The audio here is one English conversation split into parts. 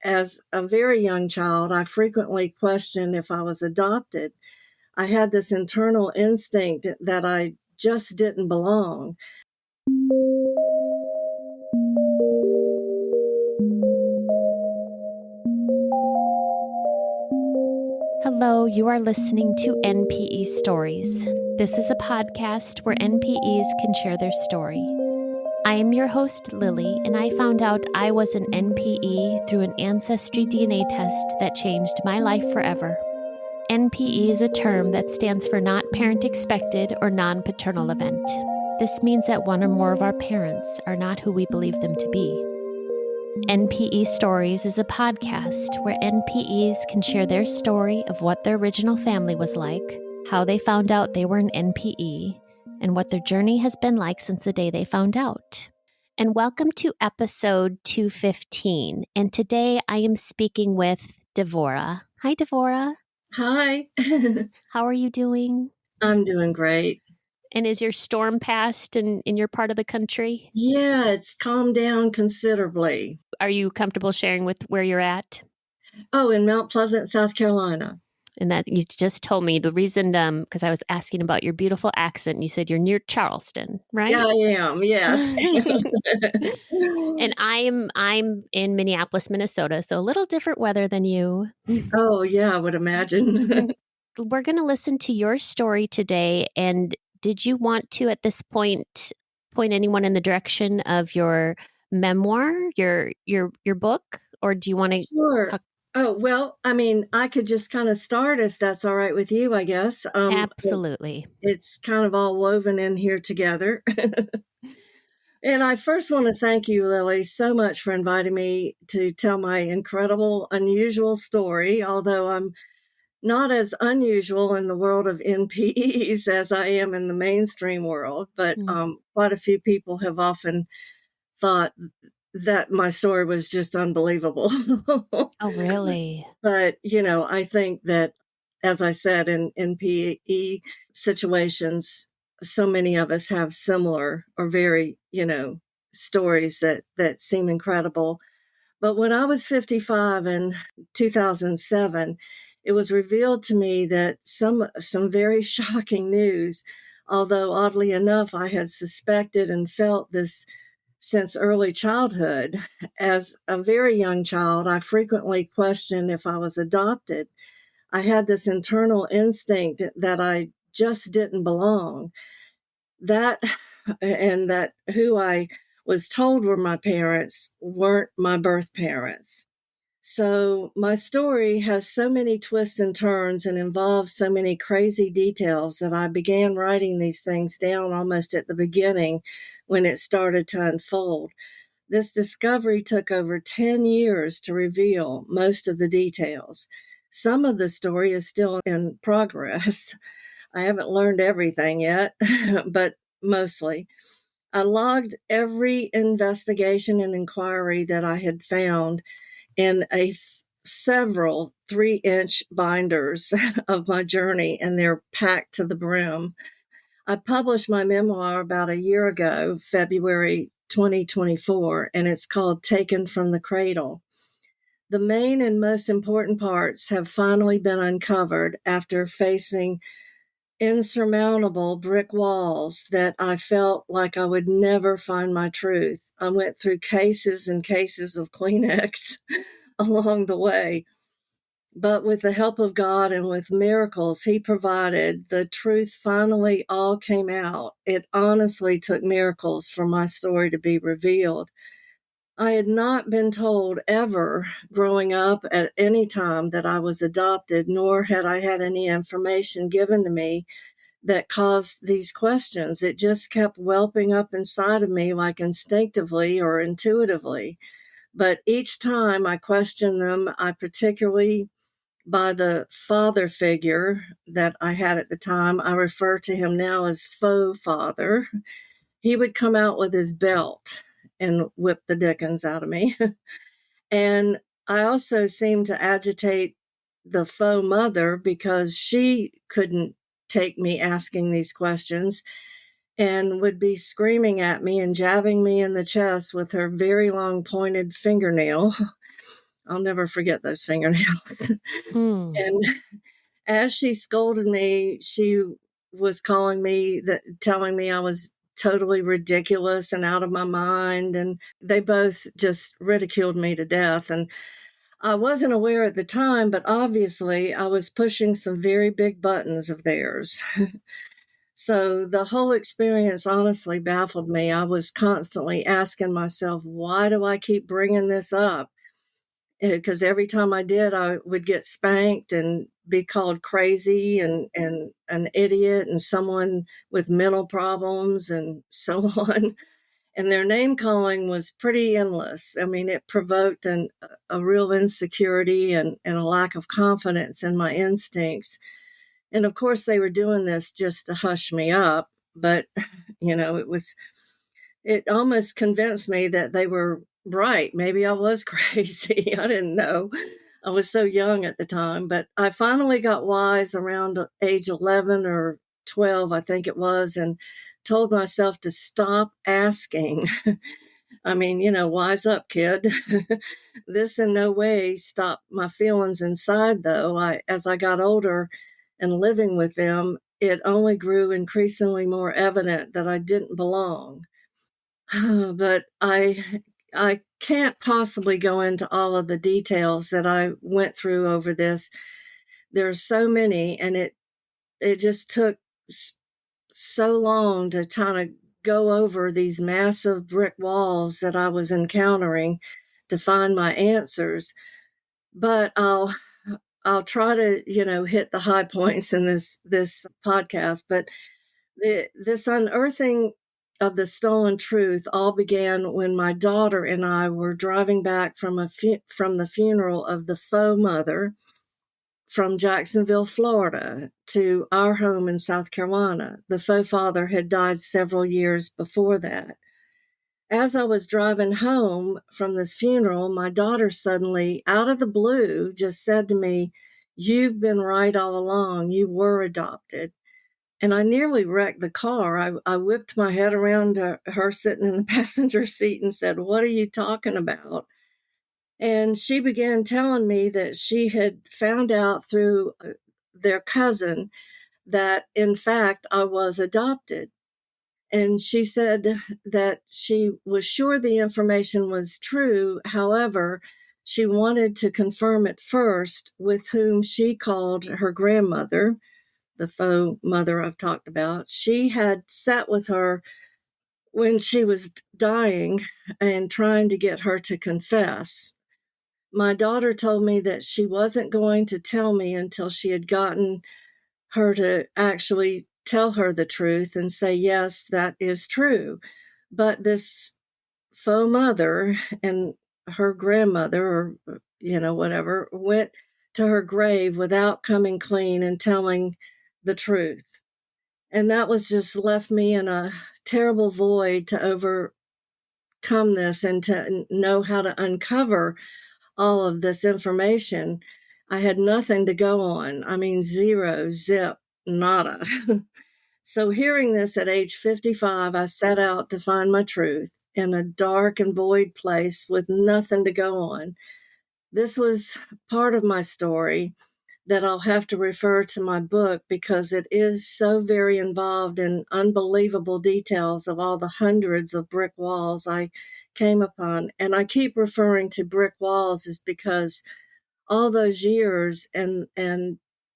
As a very young child, I frequently questioned if I was adopted. I had this internal instinct that I just didn't belong. Hello, you are listening to NPE Stories. This is a podcast where NPEs can share their story. I am your host, Lily, and I found out I was an NPE through an ancestry DNA test that changed my life forever. NPE is a term that stands for Not Parent Expected or Non-Paternal Event. This means that one or more of our parents are not who we believe them to be. NPE Stories is a podcast where NPEs can share their story of what their original family was like, how they found out they were an NPE, and what their journey has been like since the day they found out. And welcome to episode 215. And today I am speaking with Devorah. Hi, Devorah. Hi. How are you doing? I'm doing great. And is your storm passed in your part of the country? Yeah, it's calmed down considerably. Are you comfortable sharing with where you're at? Oh, in Mount Pleasant, South Carolina. And that you just told me the reason, because I was asking about your beautiful accent. You said you're near Charleston, right? Yeah, I am. Yes. And I'm in Minneapolis, Minnesota, so a little different weather than you. Oh, yeah, I would imagine. We're going to listen to your story today. And did you want to, at this point anyone in the direction of your memoir, your book, or do you want to Sure. talk? Oh, well, I mean, I could just kind of start if that's all right with you, I guess. Absolutely. It's kind of all woven in here together. And I first want to thank you, Lily, so much for inviting me to tell my incredible, unusual story, although I'm not as unusual in the world of NPEs as I am in the mainstream world. But quite a few people have often thought that my story was just unbelievable. Oh, really? But, I think that, as I said, in NPE situations, so many of us have similar or very, stories that seem incredible. But when I was 55 in 2007, it was revealed to me that some very shocking news, although oddly enough, I had suspected and felt this since early childhood. As a very young child, I frequently questioned if I was adopted. I had this internal instinct that I just didn't belong. That and that who I was told were my parents weren't my birth parents. So my story has so many twists and turns and involves so many crazy details that I began writing these things down almost at the beginning when it started to unfold. This discovery took over 10 years to reveal most of the details. Some of the story is still in progress. I haven't learned everything yet, but mostly. I logged every investigation and inquiry that I had found in several 3-inch binders of my journey, and they're packed to the brim. I published my memoir about a year ago, February 2024, and it's called Taken from the Cradle. The main and most important parts have finally been uncovered after facing insurmountable brick walls that I felt like I would never find my truth. I went through cases and cases of Kleenex along the way. But with the help of God and with miracles He provided, the truth finally all came out. It honestly took miracles for my story to be revealed. I had not been told ever growing up at any time that I was adopted, nor had I had any information given to me that caused these questions. It just kept whelping up inside of me like instinctively or intuitively. But each time I questioned them, I particularly by the father figure that I had at the time. I refer to him now as faux father. He would come out with his belt and whip the dickens out of me. And I also seemed to agitate the faux mother because she couldn't take me asking these questions and would be screaming at me and jabbing me in the chest with her very long pointed fingernail. I'll never forget those fingernails. Mm. And as she scolded me, she was telling me I was totally ridiculous and out of my mind. And they both just ridiculed me to death. And I wasn't aware at the time, but obviously I was pushing some very big buttons of theirs. So the whole experience honestly baffled me. I was constantly asking myself, why do I keep bringing this up? Because every time I did, I would get spanked and be called crazy and an idiot and someone with mental problems and so on. And their name calling was pretty endless. I mean, it provoked a real insecurity and a lack of confidence in my instincts. And of course, they were doing this just to hush me up. But, it almost convinced me that they were right. Maybe I was crazy. I didn't know. I was so young at the time. But I finally got wise around age 11 or 12, I think it was, and told myself to stop asking. I mean, wise up, kid. This in no way stopped my feelings inside, though. As I got older and living with them, it only grew increasingly more evident that I didn't belong. But I can't possibly go into all of the details that I went through over this. There's so many, and it just took so long to kind of go over these massive brick walls that I was encountering to find my answers. But I'll try to, hit the high points in this podcast. But this unearthing of the stolen truth all began when my daughter and I were driving back from the funeral of the faux mother from Jacksonville, Florida, to our home in South Carolina. The faux father had died several years before that. As I was driving home from this funeral, my daughter suddenly, out of the blue, just said to me, "You've been right all along. You were adopted." And I nearly wrecked the car. I whipped my head around to her sitting in the passenger seat and said, "What are you talking about?" And she began telling me that she had found out through their cousin that, in fact, I was adopted. And she said that she was sure the information was true. However, she wanted to confirm it first with whom she called her grandmother, the faux mother I've talked about. She had sat with her when she was dying and trying to get her to confess. My daughter told me that she wasn't going to tell me until she had gotten her to actually tell her the truth and say, yes, that is true. But this faux mother and her grandmother, or, whatever, went to her grave without coming clean and telling the truth. And that was just left me in a terrible void to overcome this and to know how to uncover all of this information. I had nothing to go on. I mean, zero, zip, nada. So hearing this at age 55, I set out to find my truth in a dark and void place with nothing to go on. This was part of my story that I'll have to refer to my book because it is so very involved in unbelievable details of all the hundreds of brick walls I came upon. And I keep referring to brick walls is because all those years and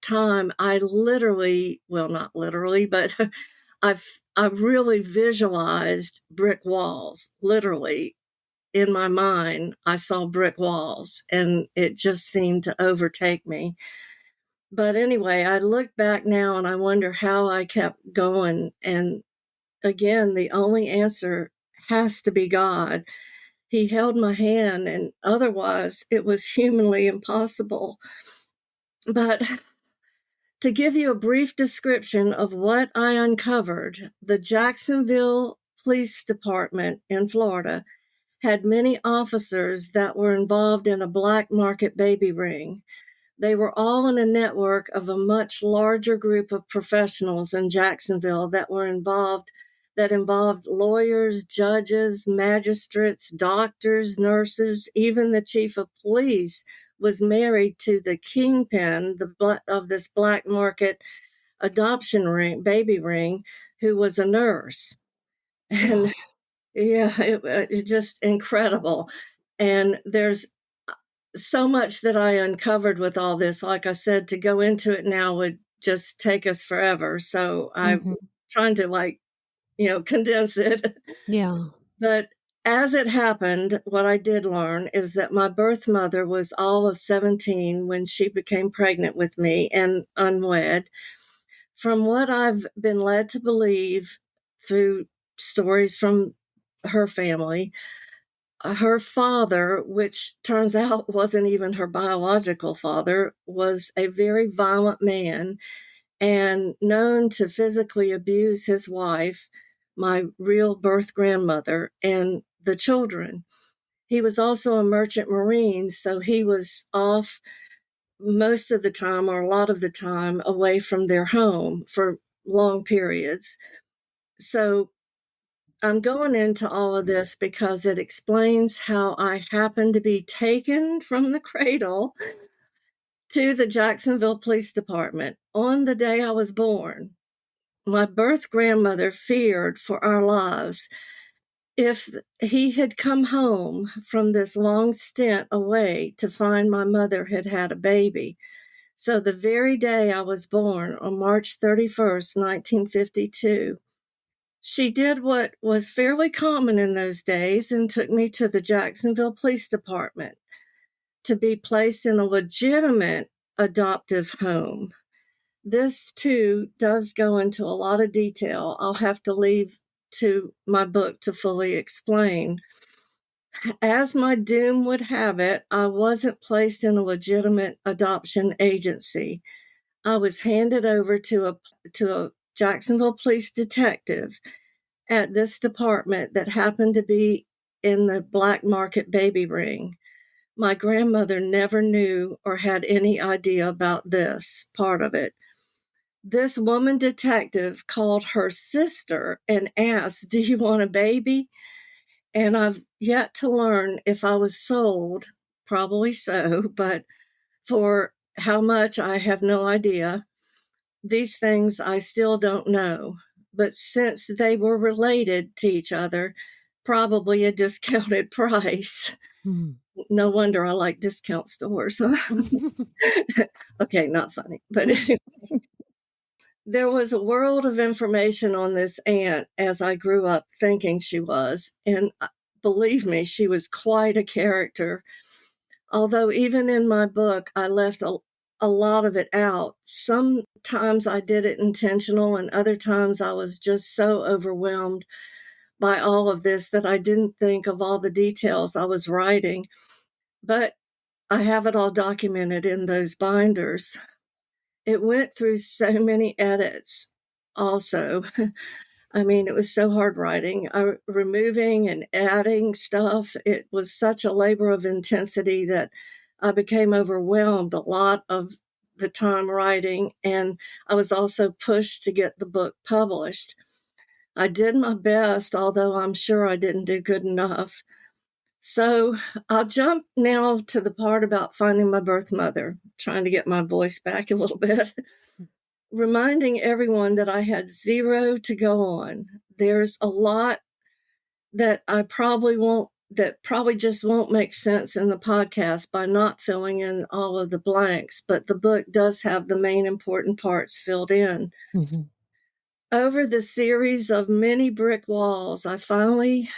time, I literally, well, not literally, but I really visualized brick walls, literally in my mind. I saw brick walls and it just seemed to overtake me. But anyway, I look back now and I wonder how I kept going. And again, the only answer has to be God. He held my hand, and otherwise, it was humanly impossible. But to give you a brief description of what I uncovered, the Jacksonville Police Department in Florida had many officers that were involved in a black market baby ring. They were all in a network of a much larger group of professionals in Jacksonville that were involved that involved lawyers, judges, magistrates, doctors, nurses, even the chief of police was married to the kingpin of this black market adoption ring, baby ring, who was a nurse. And Wow. yeah, it just incredible. And there's so much that I uncovered with all this. Like I said, to go into it now would just take us forever. So I'm Hmm. trying to condense it. Yeah. But as it happened, what I did learn is that my birth mother was all of 17 when she became pregnant with me and unwed. From what I've been led to believe through stories from her family, her father, which turns out wasn't even her biological father, was a very violent man and known to physically abuse his wife, my real birth grandmother, and the children. He was also a merchant marine, so he was off most of the time, or a lot of the time, away from their home for long periods. So I'm going into all of this because it explains how I happened to be taken from the cradle to the Jacksonville Police Department on the day I was born. My birth grandmother feared for our lives if he had come home from this long stint away to find my mother had had a baby. So the very day I was born, on March 31st, 1952, she did what was fairly common in those days and took me to the Jacksonville Police Department to be placed in a legitimate adoptive home. This, too, does go into a lot of detail. I'll have to leave to my book to fully explain. As my doom would have it, I wasn't placed in a legitimate adoption agency. I was handed over to a Jacksonville police detective at this department that happened to be in the black market baby ring. My grandmother never knew or had any idea about this part of it. This woman detective called her sister and asked, "Do you want a baby?" And I've yet to learn if I was sold, probably so, but for how much, I have no idea. These things I still don't know. But since they were related to each other, probably a discounted price. Mm. No wonder I like discount stores. Okay, not funny. But there was a world of information on this aunt as I grew up thinking she was. And believe me, she was quite a character. Although, even in my book, I left a lot of it out. Sometimes I did it intentional, and other times I was just so overwhelmed by all of this that I didn't think of all the details I was writing. But I have it all documented in those binders. It went through so many edits also. I mean, it was so hard writing. Removing and adding stuff, it was such a labor of intensity that I became overwhelmed a lot of the time writing, and I was also pushed to get the book published. I did my best, although I'm sure I didn't do good enough. So I'll jump now to the part about finding my birth mother, trying to get my voice back a little bit, reminding everyone that I had zero to go on. There's a lot that probably just won't make sense in the podcast by not filling in all of the blanks, but the book does have the main important parts filled in. Hmm. Over the series of many brick walls, I finally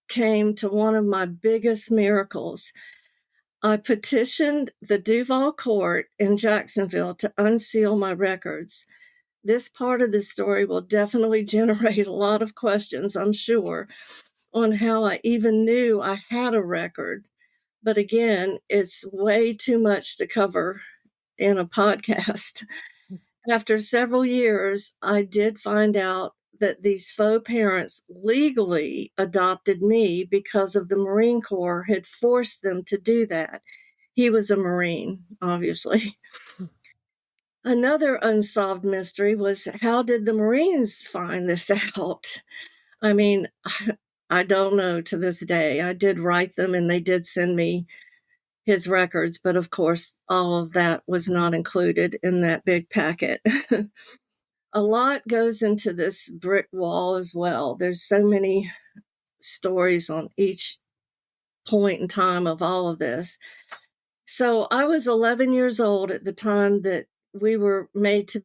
came to one of my biggest miracles. I petitioned the Duval Court in Jacksonville to unseal my records. This part of the story will definitely generate a lot of questions, I'm sure, on how I even knew I had a record. But again, it's way too much to cover in a podcast. After several years, I did find out that these faux parents legally adopted me because of the Marine Corps had forced them to do that. He was a Marine, obviously. Another unsolved mystery was, how did the Marines find this out? I mean, I don't know to this day. I did write them and they did send me his records, but of course, all of that was not included in that big packet. A lot goes into this brick wall as well. There's so many stories on each point in time of all of this. So I was 11 years old at the time that we were made to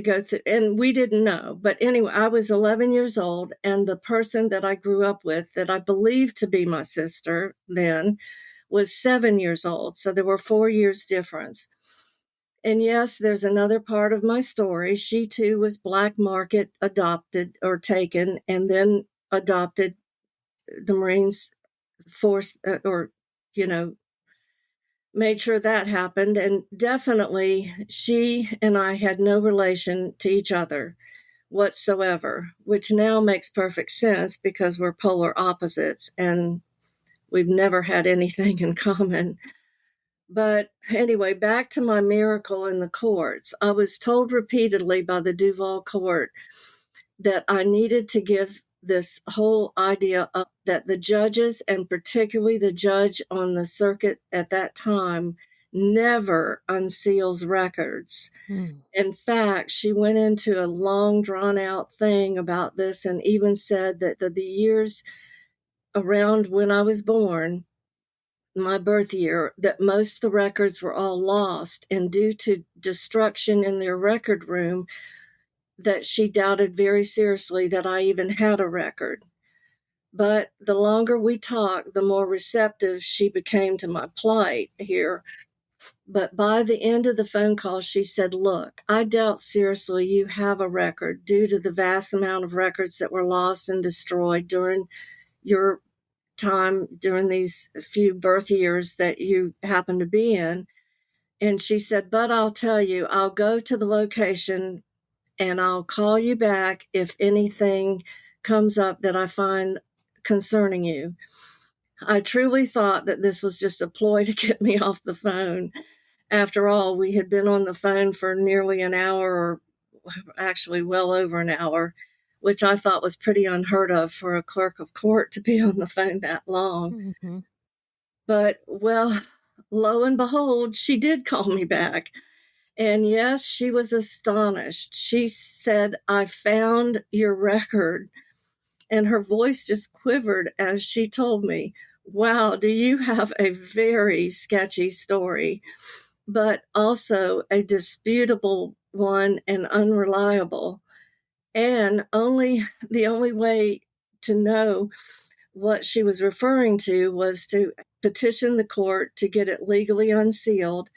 go through, and we didn't know. But anyway, I was 11 years old, and the person that I grew up with, that I believed to be my sister then, was 7 years old. So there were 4 years difference. And yes, there's another part of my story. She too was black market adopted or taken, and then adopted. The Marines forced or, you know, made sure that happened. And definitely she and I had no relation to each other whatsoever, which now makes perfect sense because we're polar opposites and we've never had anything in common. But anyway, back to my miracle in the courts. I was told repeatedly by the Duval court that I needed to give this whole idea up, that the judges, and particularly the judge on the circuit at that time, never unseals records. In fact, she went into a long, drawn out thing about this and even said that the years around when I was born, my birth year, that most of the records were all lost, and due to destruction in their record room, that she doubted very seriously that I even had a record. But the longer we talked, the more receptive she became to my plight here. But by the end of the phone call, she said, look, I doubt seriously you have a record due to the vast amount of records that were lost and destroyed during your time, during these few birth years that you happen to be in. And she said, but I'll tell you, I'll go to the location and I'll call you back if anything comes up that I find concerning you. I truly thought that this was just a ploy to get me off the phone. After all, we had been on the phone for nearly an hour, or actually well over an hour, which I thought was pretty unheard of for a clerk of court to be on the phone that long. Mm-hmm. But, well, lo and behold, she did call me back. And yes, she was astonished. She said, I found your record. And her voice just quivered as she told me, wow, do you have a very sketchy story, but also a disputable one and unreliable. And the only way to know what she was referring to was to petition the court to get it legally unsealed.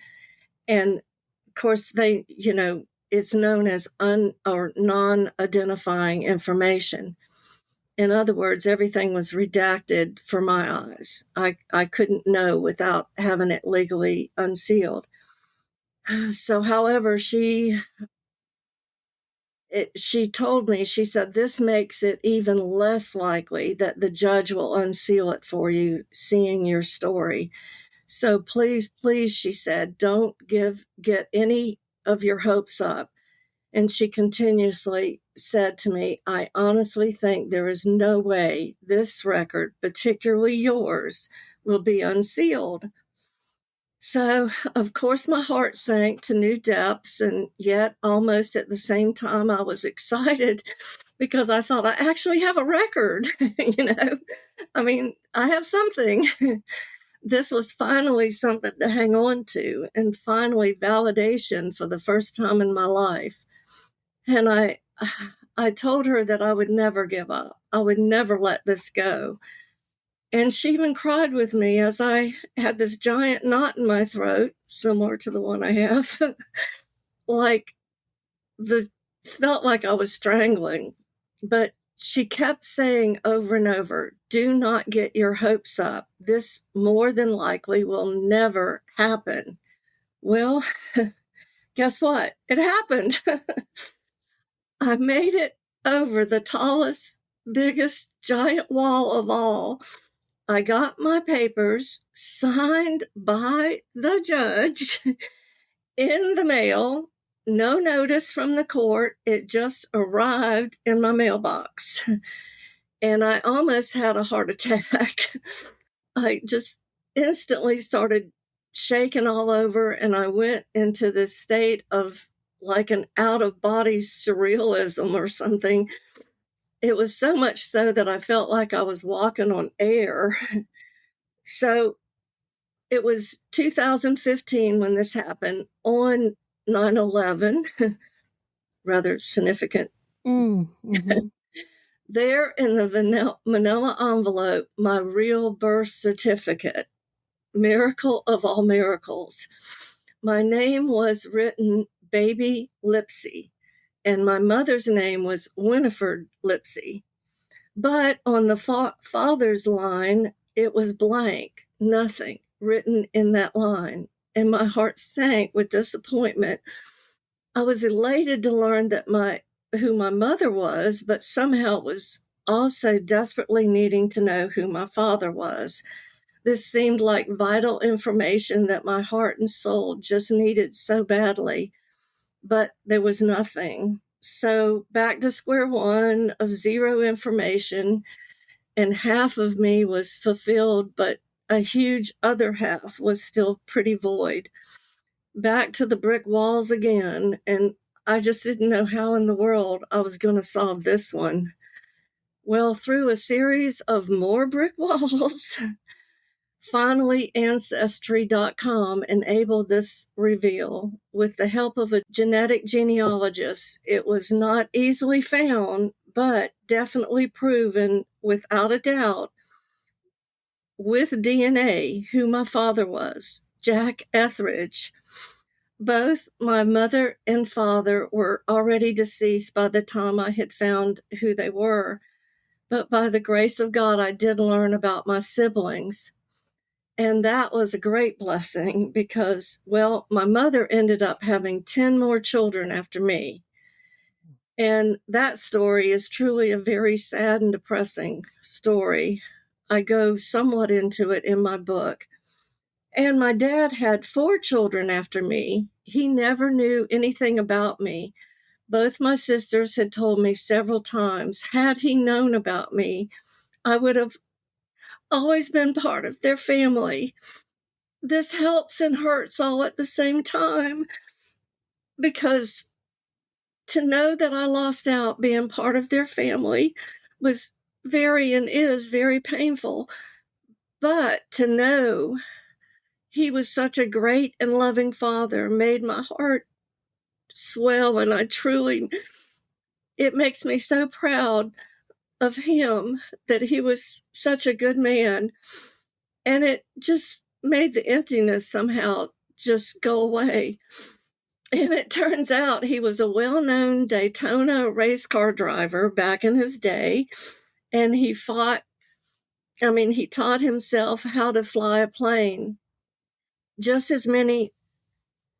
And of course, it's known as non-identifying information. In other words, everything was redacted for my eyes. I couldn't know without having it legally unsealed. So, however, she told me, she said, this makes it even less likely that the judge will unseal it for you, seeing your story. So please, please, she said, don't get any of your hopes up. And she continuously said to me, I honestly think there is no way this record, particularly yours, will be unsealed. So, of course, my heart sank to new depths, and yet almost at the same time, I was excited because I thought I actually have a record. I mean, I have something. This was finally something to hang on to, and finally validation for the first time in my life. And I told her that I would never give up. I would never let this go. And she even cried with me as I had this giant knot in my throat, similar to the one I have, like felt like I was strangling. But she kept saying over and over, do not get your hopes up. This more than likely will never happen. Well, guess what? It happened. I made it over the tallest, biggest, giant wall of all. I got my papers signed by the judge in the mail. no notice from the court. It just arrived in my mailbox. And I almost had a heart attack. I just instantly started shaking all over, and I went into this state of like an out of body surrealism or something. It was so much so that I felt like I was walking on air. So it was 2015 when this happened on 9/11, rather significant. Mm-hmm. There in the manila envelope, my real birth certificate, miracle of all miracles. My name was written Baby Lipsy, and my mother's name was Winifred Lipsy. But on the father's line, it was blank, nothing written in that line. And my heart sank with disappointment. I was elated to learn that who my mother was, but somehow was also desperately needing to know who my father was. This seemed like vital information that my heart and soul just needed so badly, but there was nothing. So back to square one of zero information, and half of me was fulfilled, but a huge other half was still pretty void. Back to the brick walls again, and I just didn't know how in the world I was going to solve this one. Well, through a series of more brick walls, finally, Ancestry.com enabled this reveal. With the help of a genetic genealogist, it was not easily found, but definitely proven without a doubt with DNA who my father was, Jack Etheridge. Both my mother and father were already deceased by the time I had found who they were, but by the grace of God, I did learn about my siblings. And that was a great blessing because, well, my mother ended up having 10 more children after me. And that story is truly a very sad and depressing story. I go somewhat into it in my book. And my dad had 4 children after me. He never knew anything about me. Both my sisters had told me several times, had he known about me, I would have always been part of their family. This helps and hurts all at the same time, because to know that I lost out being part of their family was very and is very painful. But to know he was such a great and loving father made my heart swell, and it makes me so proud of him that he was such a good man. And it just made the emptiness somehow just go away. And it turns out he was a well-known Daytona race car driver back in his day. And he taught himself how to fly a plane. Just as many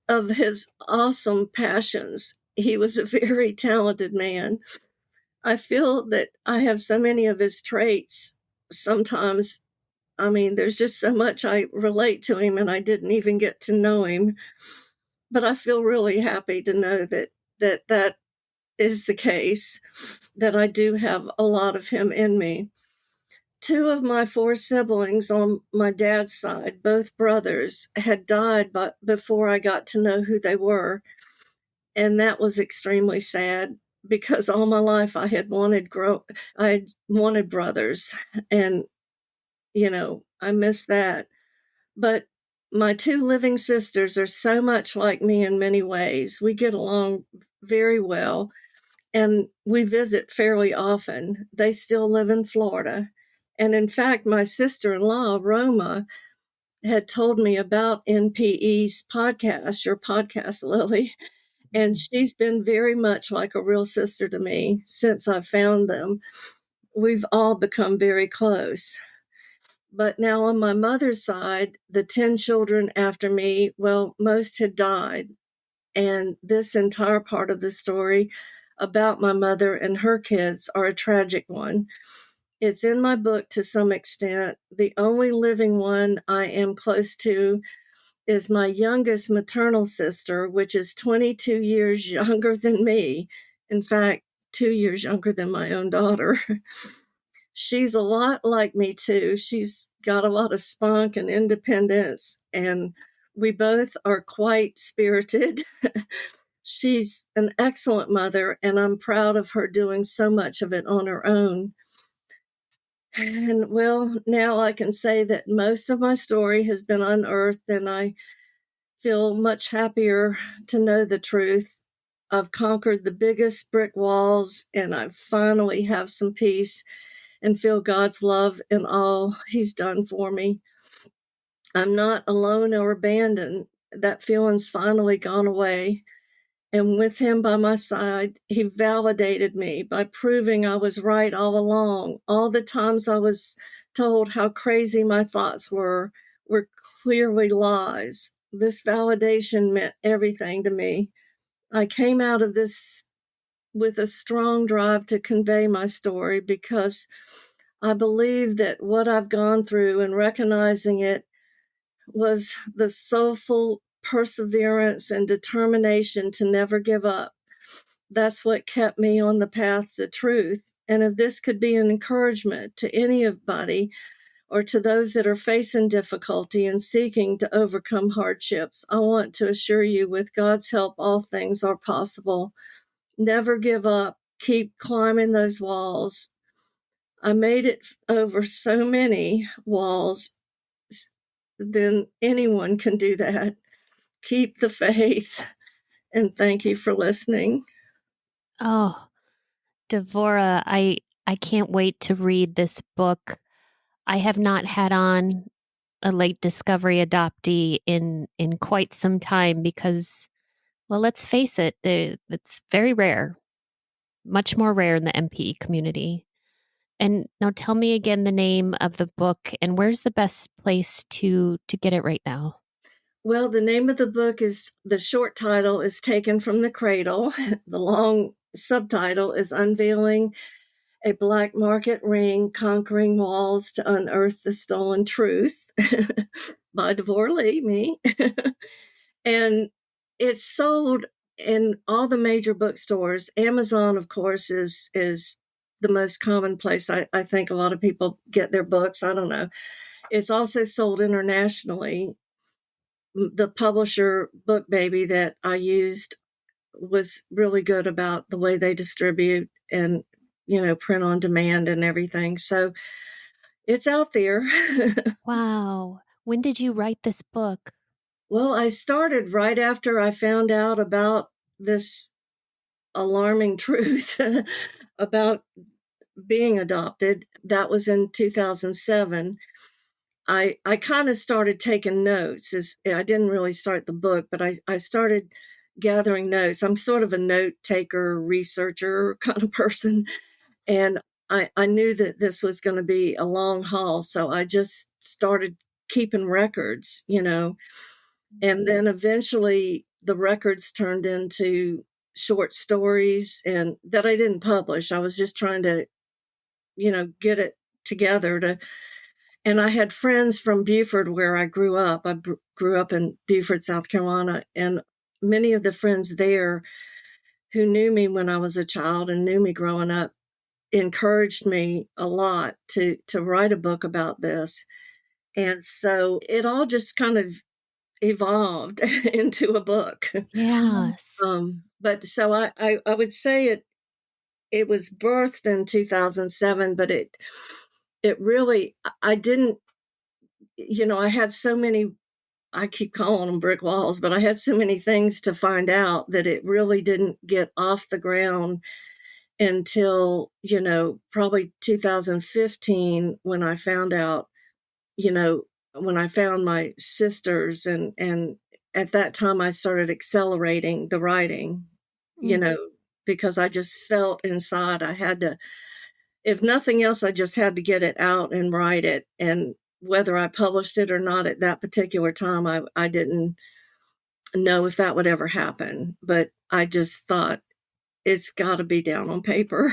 of his awesome passions. He was a very talented man. I feel that I have so many of his traits. Sometimes, there's just so much I relate to him, and I didn't even get to know him. But I feel really happy to know that is the case, that I do have a lot of him in me. 2 of my 4 siblings on my dad's side, both brothers, had died before I got to know who they were. And that was extremely sad because all my life I had wanted brothers, and I miss that. But my 2 living sisters are so much like me in many ways. We get along very well, and we visit fairly often. They still live in Florida. And in fact, my sister-in-law, Roma, had told me about NPE's podcast, your podcast, Lily. And she's been very much like a real sister to me since I found them. We've all become very close. But now on my mother's side, the 10 children after me, well, most had died. And this entire part of the story about my mother and her kids are a tragic one. It's in my book to some extent. The only living one I am close to is my youngest maternal sister, which is 22 years younger than me. In fact, 2 years younger than my own daughter. She's a lot like me, too. She's got a lot of spunk and independence, and we both are quite spirited. She's an excellent mother, and I'm proud of her doing so much of it on her own. And well, now I can say that most of my story has been unearthed, and I feel much happier to know the truth. I've conquered the biggest brick walls, and I finally have some peace and feel God's love in all He's done for me. I'm not alone or abandoned. That feeling's finally gone away. And with Him by my side, He validated me by proving I was right all along. All the times I was told how crazy my thoughts were clearly lies. This validation meant everything to me. I came out of this with a strong drive to convey my story because I believe that what I've gone through and recognizing it was the soulful perseverance and determination to never give up. That's what kept me on the path to truth. And if this could be an encouragement to anybody or to those that are facing difficulty and seeking to overcome hardships, I want to assure you, with God's help, all things are possible. Never give up. Keep climbing those walls. I made it over so many walls, then anyone can do that. Keep the faith. And thank you for listening. Oh, Devorah, I can't wait to read this book. I have not had on a late discovery adoptee in quite some time because, well, let's face it, it's very rare, much more rare in the MPE community. And now tell me again the name of the book and where's the best place to get it right now? Well, the name of the book is, the short title is taken from the Cradle. The long subtitle is Unveiling a Black Market Ring, Conquering Walls to Unearth the Stolen Truth by Devorah Lee, me. And it's sold in all the major bookstores. Amazon, of course, is the most common place I think a lot of people get their books. I don't know. It's also sold internationally. The publisher, Book Baby, that I used was really good about the way they distribute and, print on demand and everything. So it's out there. Wow. When did you write this book? Well, I started right after I found out about this alarming truth about being adopted. That was in 2007. I kind of started taking notes. I didn't really start the book, but I started gathering notes. I'm sort of a note taker, researcher kind of person. And I knew that this was going to be a long haul. So I just started keeping records, and then eventually the records turned into short stories, and that I didn't publish. I was just trying to, get it together. And I had friends from Beaufort where I grew up. I grew up in Beaufort, South Carolina, and many of the friends there who knew me when I was a child and knew me growing up encouraged me a lot to write a book about this. And so it all just kind of evolved into a book. Yes. But so I would say it was birthed in 2007, but it really, I didn't, I had so many, I keep calling them brick walls, but I had so many things to find out that it really didn't get off the ground until, probably 2015, when I found out, when I found my sisters, and at that time I started accelerating the writing, because I just felt inside I had to, if nothing else, I just had to get it out and write it. And whether I published it or not at that particular time, I didn't know if that would ever happen. But I just thought it's got to be down on paper,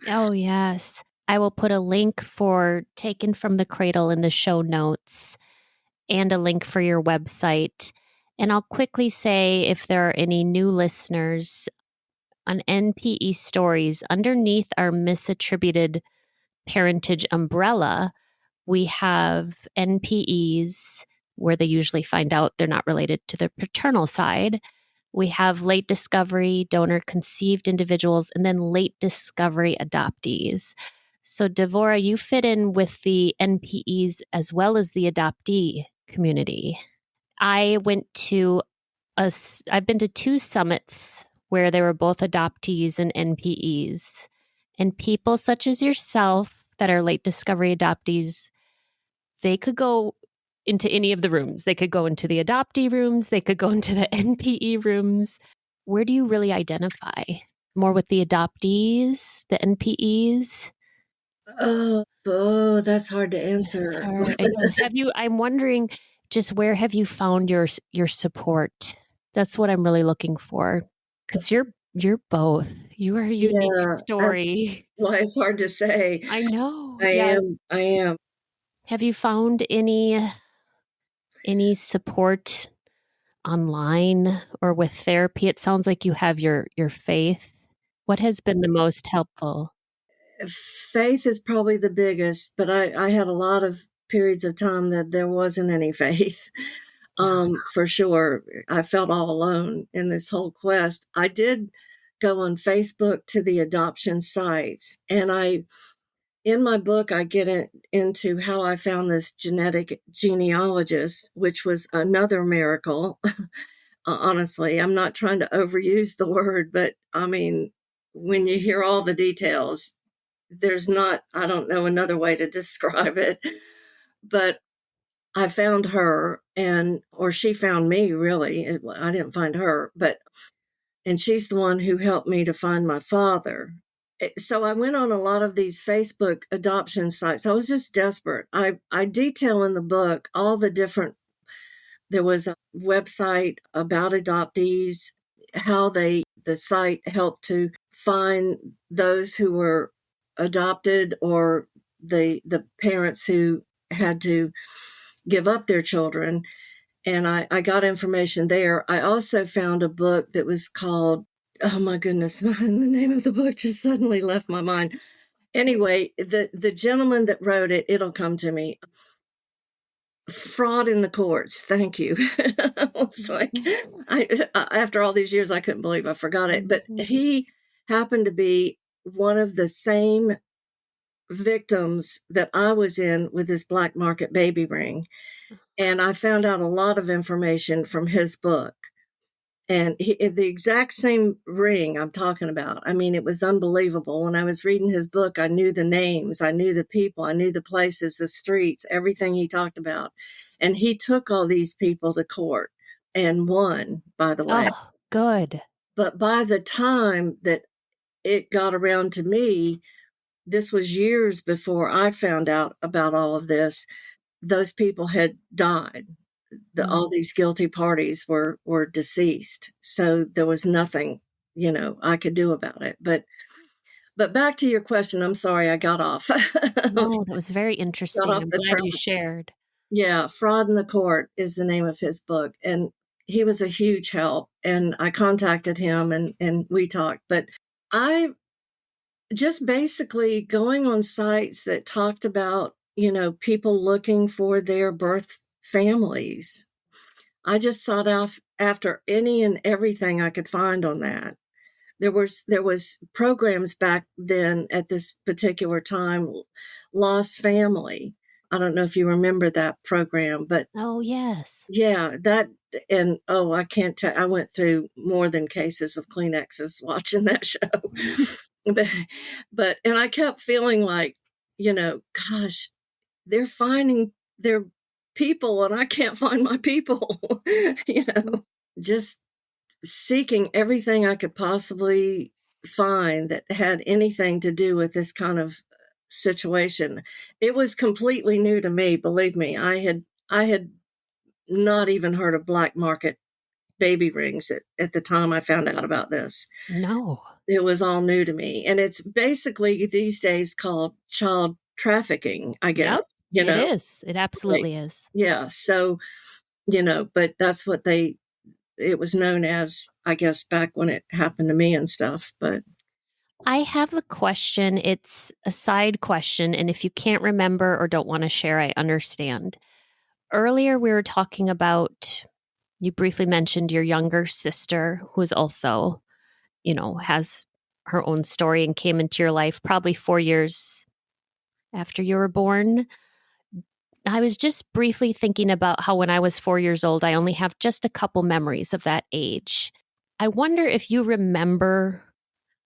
Oh, yes. I will put a link for Taken from the Cradle in the show notes. and a link for your website. And I'll quickly say, if there are any new listeners, on NPE Stories, underneath our misattributed parentage umbrella, we have NPEs where they usually find out they're not related to their paternal side. We have late discovery, donor conceived individuals, and then late discovery adoptees. So, Devorah, you fit in with the NPEs as well as the adoptee community. I've been to 2 summits where there were both adoptees and NPEs. And people such as yourself that are late discovery adoptees, they could go into any of the rooms. They could go into the adoptee rooms. They could go into the NPE rooms. Where do you really identify? More with the adoptees, the NPEs? Oh, that's hard to It's answer. hard. I know. I'm wondering, just where have you found your support? That's what I'm really looking for. Because you're both. You are a unique Yeah, that's story. why it's hard to say. I know. I Yeah. am. Have you found any support online or with therapy? It sounds like you have your faith. What has been the most helpful? Faith is probably the biggest, but I had a lot of periods of time that there wasn't any faith. For sure. I felt all alone in this whole quest. I did go on Facebook to the adoption sites, and in my book, I get into how I found this genetic genealogist, which was another miracle. Honestly, I'm not trying to overuse the word, but I mean, when you hear all the details, I don't know another way to describe it. But I found her, or she found me, really. I didn't find her, and she's the one who helped me to find my father. So I went on a lot of these Facebook adoption sites. I was just desperate. I detail in the book all the different, there was a website about adoptees, how the site helped to find those who were adopted, or the parents who had to give up their children. And I got information there. I also found a book that was called, oh my goodness, the name of the book just suddenly left my mind. Anyway, the gentleman that wrote it, it'll come to me. Fraud in the Courts. Thank you. It's like, after all these years, I couldn't believe I forgot it. But he happened to be one of the same victims that I was in with this black market baby ring. And I found out a lot of information from his book. And the exact same ring I'm talking about. I mean, it was unbelievable. When I was reading his book, I knew the names, I knew the people, I knew the places, the streets, everything he talked about. And he took all these people to court and won, by the way. Oh, good. But by the time that it got around to me, this was years before I found out about all of this. Those people had died. All these guilty parties were deceased. So there was nothing, I could do about it. But back to your question, I'm sorry I got off. No, that was very Got interesting. off I'm the glad track. you shared. Yeah, Fraud in the Court is the name of his book. And he was a huge help. And I contacted him and we talked. But I just basically going on sites that talked about, people looking for their birth families. I just sought out after any and everything I could find on that. There was programs back then at this particular time, Lost Family. I don't know if you remember that program, but Oh, yes. yeah, that, and oh, I can't tell. I went through more than cases of Kleenexes watching that show. but, and I kept feeling like, gosh, they're finding their people and I can't find my people, just seeking everything I could possibly find that had anything to do with this kind of situation. It was completely new to me, believe me. I had not even heard of black market baby rings at the time I found out about this. No. It was all new to me. And it's basically these days called child trafficking, I guess. Yep. you It know, is. It like, absolutely is. yeah. So, but that's what it was known as, I guess, back when it happened to me and stuff. But I have a question. It's a side question. And if you can't remember or don't want to share, I understand. Earlier, we were talking about, you briefly mentioned your younger sister, who is also, has her own story and came into your life probably 4 years after you were born. I was just briefly thinking about how when I was 4 years old, I only have just a couple memories of that age. I wonder if you remember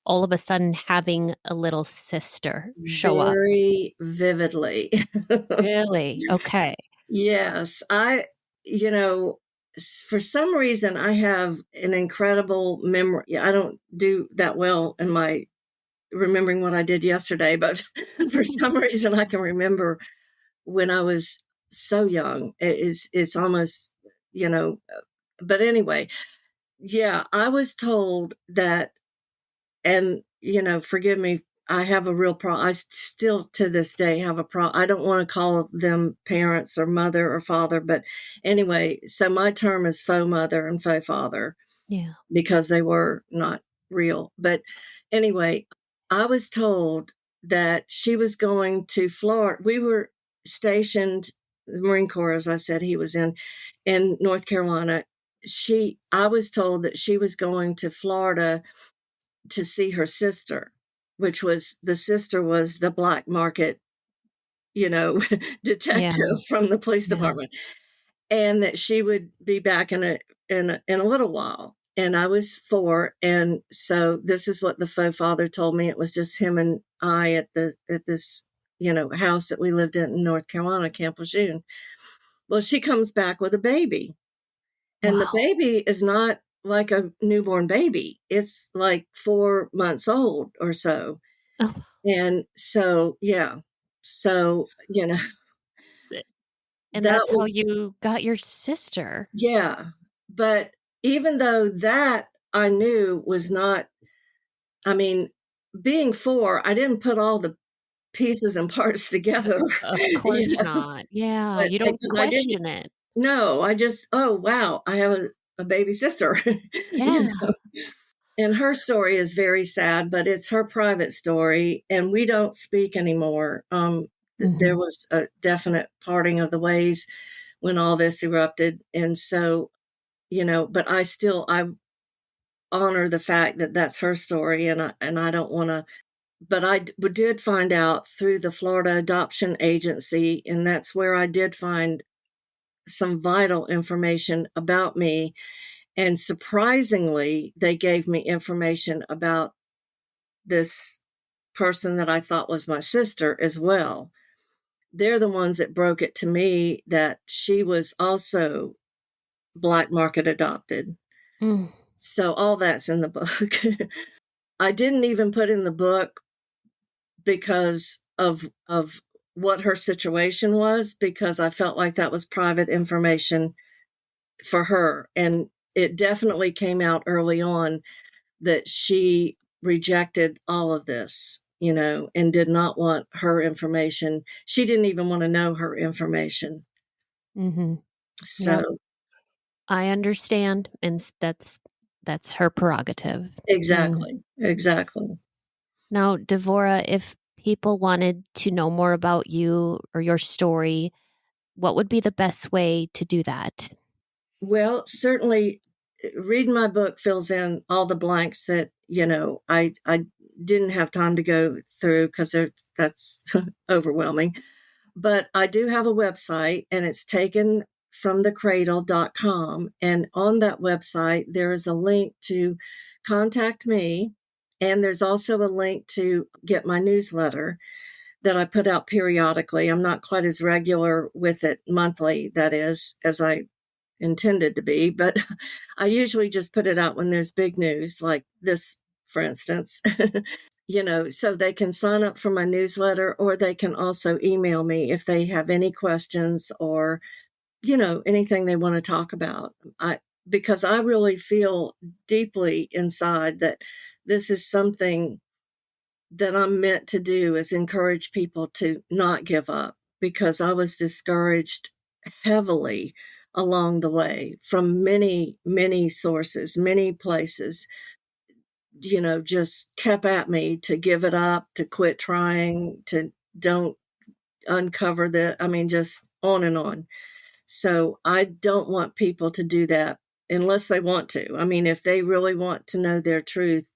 all of a sudden having a little sister show up. very vividly. Really? Okay. Yes, you know, for some reason, I have an incredible memory. I don't do that well in my remembering what I did yesterday, but for some reason, I can remember when I was so young. It's almost, you know, but anyway, yeah, I was told that, and forgive me, I have a real problem. I still to this day have a problem. I don't want to call them parents or mother or father, but anyway, so my term is faux mother and faux father Yeah. because they were not real. But anyway, I was told that she was going to Florida. We were stationed, the Marine Corps, as I said, he was in North Carolina. I was told that she was going to Florida to see her sister, which was the sister was the black market, Yeah. detective from the police Yeah. department, and that she would be back in a little while. And I was 4, and so this is what the faux father told me. It was just him and I at this house that we lived in North Carolina, Camp Lejeune. Well, she comes back with a baby, and the Wow. baby is not like a newborn baby. It's like 4 months old or so. Oh, And so, yeah. So, s- and that that's how was, you got your sister. yeah. But even though that I knew was not, I mean, being 4, I didn't put all the pieces and parts together, Of you course know, not. Yeah. but You don't because I didn't, question it. no, I just, oh, wow, I have a baby sister, Yeah. know. And her story is very sad, but it's her private story, and we don't speak anymore. There Hmm. was a definite parting of the ways when all this erupted, and so but I honor the fact that that's her story, and I don't want to. But did find out through the Florida Adoption Agency, and that's where I did find some vital information about me. And surprisingly, they gave me information about this person that I thought was my sister as well. They're the ones that broke it to me that she was also black market adopted. Mm. So all that's in the book. I didn't even put in the book because of what her situation was, because I felt like that was private information for her, and it definitely came out early on that she rejected all of this, and did not want her information. She didn't even want to know her information. Hmm. Yep. So, I understand. And that's her prerogative. And exactly, exactly. now, Devorah, if people wanted to know more about you or your story, what would be the best way to do that? Well, certainly reading my book fills in all the blanks that, I didn't have time to go through because that's overwhelming. But I do have a website, and it's taken from thecradle.com. And on that website, there is a link to contact me. And there's also a link to get my newsletter that I put out periodically. I'm not quite as regular with it monthly, that is, as I intended to be, but I usually just put it out when there's big news, like this, for instance. So they can sign up for my newsletter, or they can also email me if they have any questions or, anything they want to talk about. Because I really feel deeply inside that this is something that I'm meant to do, is encourage people to not give up, because I was discouraged heavily along the way from many, many sources, many places, just kept at me to give it up, to quit trying, to don't uncover just on and on. So I don't want people to do that unless they want to. I mean, if they really want to know their truth,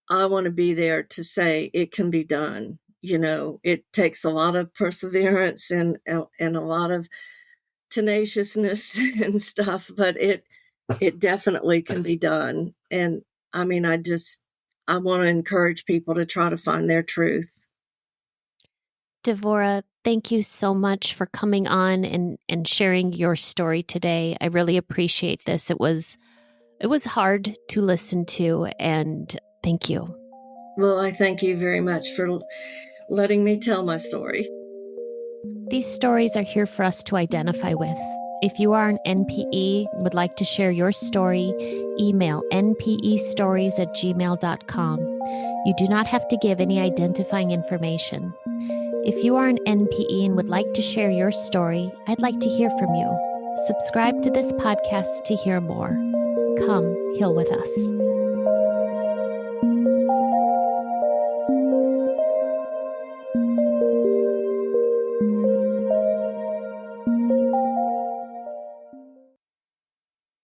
I want to be there to say it can be done. It takes a lot of perseverance and a lot of tenaciousness and stuff, but it definitely can be done. And I mean, I want to encourage people to try to find their truth. Devorah, thank you so much for coming on and sharing your story today. I really appreciate this. It was hard to listen to, and thank you. Well, I thank you very much for letting me tell my story. These stories are here for us to identify with. If you are an NPE and would like to share your story, email npestories@gmail.com. You do not have to give any identifying information. If you are an NPE and would like to share your story, I'd like to hear from you. Subscribe to this podcast to hear more. Come heal with us.